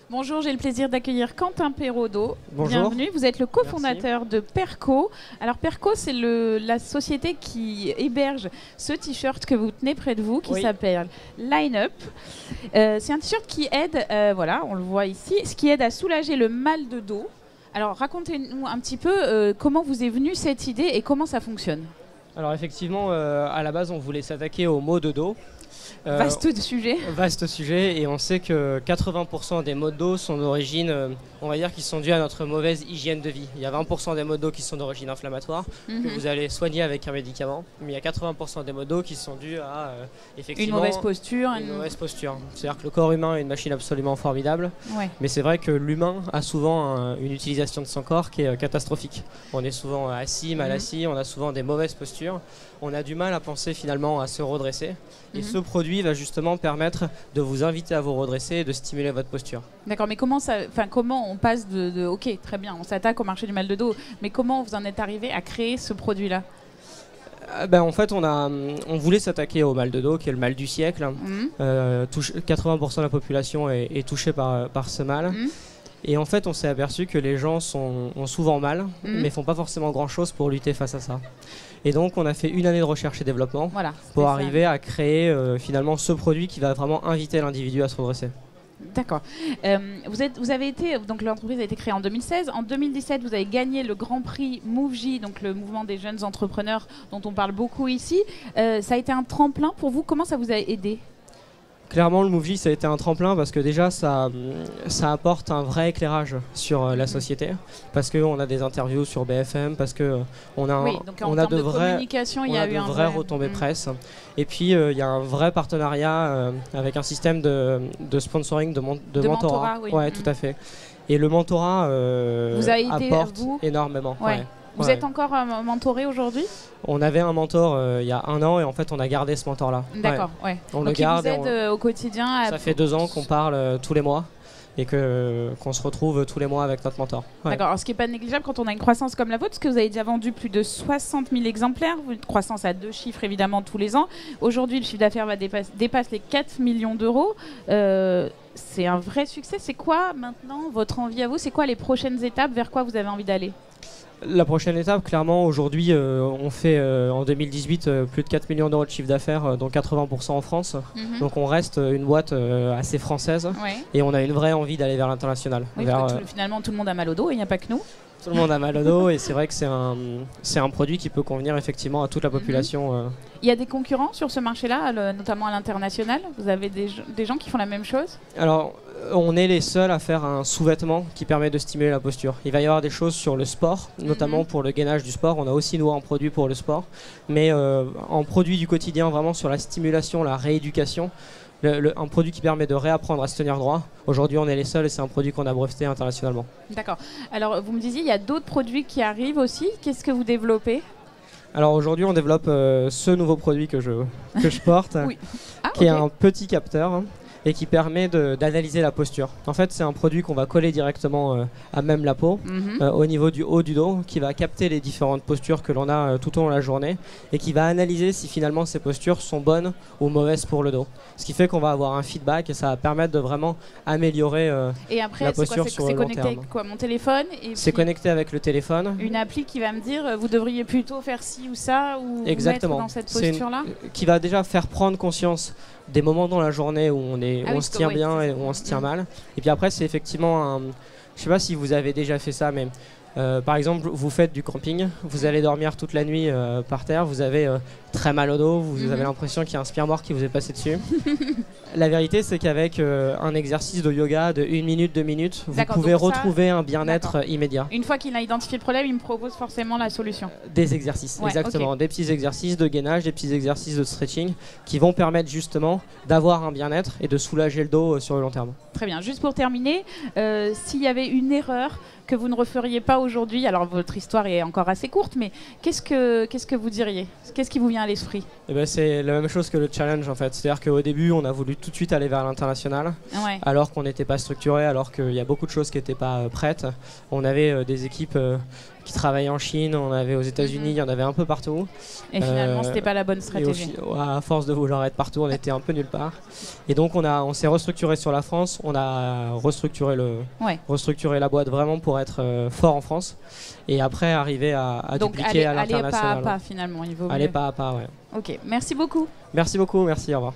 Bonjour, j'ai le plaisir d'accueillir Quentin Perraudot. Bonjour. Bienvenue, vous êtes le cofondateur de Perco. Alors Perco, c'est la société qui héberge ce t-shirt que vous tenez près de vous, qui s'appelle Line Up. C'est un t-shirt qui aide, voilà, on le voit ici, ce qui aide à soulager le mal de dos. Alors racontez-nous un petit peu comment vous est venue cette idée et comment ça fonctionne. Alors effectivement, à la base, on voulait s'attaquer aux maux de dos. Vaste sujet. Vaste sujet, et on sait que 80% des maux de dos sont d'origine, on va dire, qui sont dus à notre mauvaise hygiène de vie. Il y a 20% des maux de dos qui sont d'origine inflammatoire, que vous allez soigner avec un médicament, mais il y a 80% des maux de dos qui sont dus à effectivement une mauvaise posture. Une mauvaise posture. C'est-à-dire que le corps humain est une machine absolument formidable, ouais. Mais c'est vrai que l'humain a souvent une utilisation de son corps qui est catastrophique. On est souvent assis, mal assis, on a souvent des mauvaises postures, on a du mal à penser finalement à se redresser, et ce produit va justement permettre de vous inviter à vous redresser et de stimuler votre posture. D'accord, mais comment on passe de ok, très bien, on s'attaque au marché du mal de dos, mais comment vous en êtes arrivé à créer ce produit-là? En fait, on voulait s'attaquer au mal de dos, qui est le mal du siècle. 80% de la population est touchée par ce mal. Et en fait, on s'est aperçu que les gens ont souvent mal, mais font pas forcément grand-chose pour lutter face à ça. Et donc, on a fait une année de recherche et développement pour arriver à créer finalement ce produit qui va vraiment inviter l'individu à se redresser. D'accord. Vous avez été, donc l'entreprise a été créée en 2016. En 2017, vous avez gagné le Grand Prix MoveJ, donc le mouvement des jeunes entrepreneurs dont on parle beaucoup ici. Ça a été un tremplin pour vous. Comment ça vous a aidé ? Clairement, le MoveJ, ça a été un tremplin parce que déjà, ça apporte un vrai éclairage sur la société, parce qu'on a des interviews sur BFM, parce qu'on a de vraies retombées presse. Et puis, il y a un vrai partenariat avec un système de sponsoring, de mentorat. Ouais, tout à fait. Et le mentorat apporte énormément. Ouais. Vous êtes encore mentoré aujourd'hui ? On avait un mentor il y a 1 an, et en fait on a gardé ce mentor-là. D'accord, ouais. On donc le garde. Il vous aide au quotidien. Ça fait 2 ans qu'on parle tous les mois et qu'on se retrouve tous les mois avec notre mentor. Ouais. D'accord, alors ce qui n'est pas négligeable quand on a une croissance comme la vôtre, parce que vous avez déjà vendu plus de 60 000 exemplaires, une croissance à 2 chiffres évidemment tous les ans. Aujourd'hui, le chiffre d'affaires dépasse les 4 millions d'euros. C'est un vrai succès. C'est quoi maintenant votre envie à vous ? C'est quoi les prochaines étapes ? Vers quoi vous avez envie d'aller ? La prochaine étape, clairement, aujourd'hui, on fait en 2018 plus de 4 millions d'euros de chiffre d'affaires, dont 80% en France. Donc on reste une boîte assez française, et on a une vraie envie d'aller vers l'international. Oui, finalement, tout le monde a mal au dos, et il n'y a pas que nous. Tout le monde a mal au dos, et c'est vrai que c'est un produit qui peut convenir effectivement à toute la population. Il y a des concurrents sur ce marché-là, notamment à l'international. Vous avez des gens qui font la même chose ? Alors, on est les seuls à faire un sous-vêtement qui permet de stimuler la posture. Il va y avoir des choses sur le sport, notamment pour le gainage du sport. On a aussi nous un produit pour le sport, mais en produit du quotidien, vraiment sur la stimulation, la rééducation. Un produit qui permet de réapprendre à se tenir droit. Aujourd'hui, on est les seuls, et c'est un produit qu'on a breveté internationalement. D'accord. Alors, vous me disiez, il y a d'autres produits qui arrivent aussi. Qu'est-ce que vous développez ? Alors aujourd'hui, on développe ce nouveau produit que je porte, qui est un petit capteur, et qui permet d'analyser la posture. En fait, c'est un produit qu'on va coller directement à même la peau, au niveau du haut du dos, qui va capter les différentes postures que l'on a tout au long de la journée, et qui va analyser si finalement ces postures sont bonnes ou mauvaises pour le dos. Ce qui fait qu'on va avoir un feedback, et ça va permettre de vraiment améliorer la posture sur le long terme. Et après, c'est connecté avec quoi ? Mon téléphone ? C'est connecté avec le téléphone. Une appli qui va me dire, vous devriez plutôt faire ci ou ça, ou mettre dans cette posture-là ? Qui va déjà faire prendre conscience des moments dans la journée où on se tient bien et où on se tient mal. Et puis après, c'est effectivement je sais pas si vous avez déjà fait ça, mais par exemple, vous faites du camping, vous allez dormir toute la nuit par terre, vous avez très mal au dos, vous avez l'impression qu'il y a un spire-mort qui vous est passé dessus. La vérité, c'est qu'avec un exercice de yoga de 1 minute, 2 minutes, vous pouvez retrouver un bien-être immédiat. Une fois qu'il a identifié le problème, il me propose forcément la solution. Des exercices, exactement. Des petits exercices de gainage, des petits exercices de stretching qui vont permettre justement d'avoir un bien-être et de soulager le dos sur le long terme. Très bien. Juste pour terminer, s'il y avait une erreur que vous ne referiez pas aujourd'hui, alors votre histoire est encore assez courte, mais qu'est-ce que vous diriez ? Qu'est-ce qui vous vient à l'esprit ? C'est la même chose que le challenge en fait. C'est-à-dire qu'au début, on a voulu tout de suite aller vers l'international, alors qu'on n'était pas structuré, alors qu'il y a beaucoup de choses qui n'étaient pas prêtes. On avait des équipes qui travaillaient en Chine, on en avait aux États-Unis, il y en avait un peu partout. Et finalement, c'était pas la bonne stratégie. À force de vouloir être partout, on était un peu nulle part. Et donc, on s'est restructuré sur la France. On a restructuré la boîte vraiment pour être fort en France. Et après, arriver à dupliquer à l'international. Donc, aller pas à pas finalement. Il vaut aller mieux. Pas à pas, ouais. Ok, merci beaucoup. Merci beaucoup, merci, au revoir.